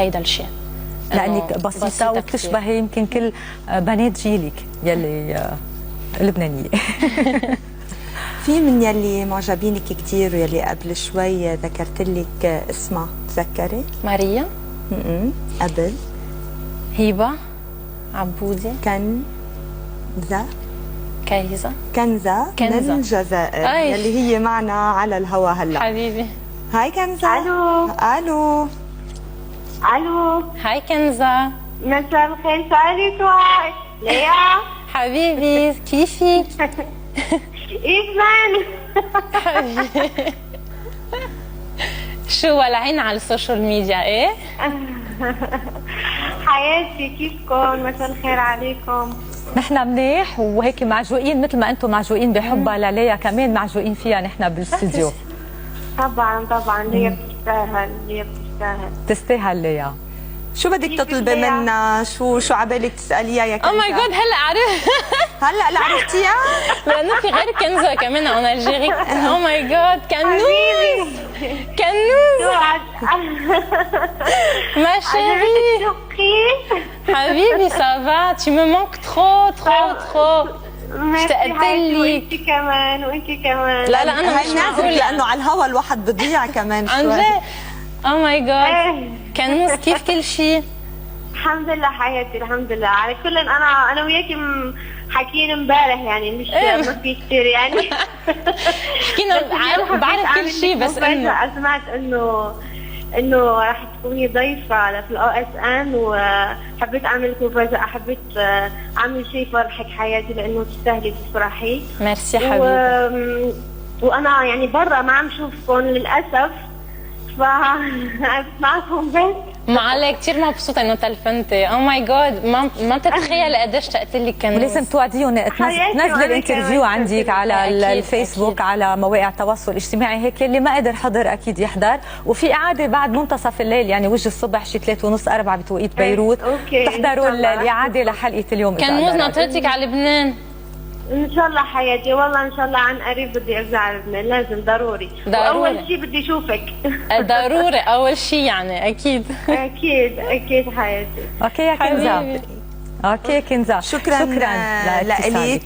هيدا الشيء، لانك بسيطه وبتشبهي يمكن كل بنات جيلك يلي لبنانيه. في من يلي معجبينك كثير ويلي قبل شوي ذكرت لك اسمها، تذكري؟ ماريا. قبل هيبه عبودي. كنزة من الجزائر يلي هي معنا على الهوا هلا. حبيبي هاي كنزة. الو هاي كنزة، مساء الخير. سعيدة ليا حبيبي كيفك؟ إيمان حبيبي شو ولعين على السوشيال ميديا ايه؟ حياتي كيفكم؟ مساء الخير عليكم. نحن منيح وهيك معجوقين مثل ما انتم معجوقين بحبها لليا، كمان معجوقين فيها نحن بالاستديو. طبعا ليا تستاهل ليا. شو بدك تطلبي منا؟ شو عبالك تساليها يا كنزة؟ او ماي جاد هلا عرفت. هلا عرفتيها؟ لانه في غير كنزة كمان اون الجيري. او ماي جاد كنوز ما chérie. حبيبي سافا tu me manques trop. اشتقت لك. وانت كمان. لا انا مش معقولة لانه على الهوا الواحد بضيع كمان شوي. عن جد. او ماي جاد كنوز كيف كل شيء؟ الحمد لله حياتي، الحمد لله. على كل انا وياكي حكينا امبارح يعني، مش ما في كثير يعني. حكينا بعرف كل شيء، بس انه سمعت انه راح تكوني ضيفه في الاو اس ان، وحبيت اعمل لك مفاجاه، حبيت اعمل شيء فرحك حياتي لانه تستاهلي تفرحي. ميرسي حبيبي. وانا يعني برا ما عم شوفكم للاسف، فبسمعكم بس. معلي كثير مبسوطه انه تلفنتي. او ماي جاد ما بتتخيل قديش اشتقت لك. كان ولازم توعديهم تنزلي الانترفيو عندك على الفيسبوك، على مواقع التواصل الاجتماعي، هيك اللي ما قدر حضر اكيد يحضر. وفي اعاده بعد منتصف الليل يعني وجه الصبح شي 3:30 4 بتوقيت بيروت، تحضروا الاعاده لحلقه اليوم. كنوز ناطرتك على لبنان ان شاء الله حياتي، والله ان شاء الله عن قريب بدي ارجع على لبنان، لازم ضروري. واول شيء بدي اشوفك. ضروري اول شيء يعني اكيد. اكيد حياتي. اوكي يا كنزة. اوكي كنزة، شكرا لك.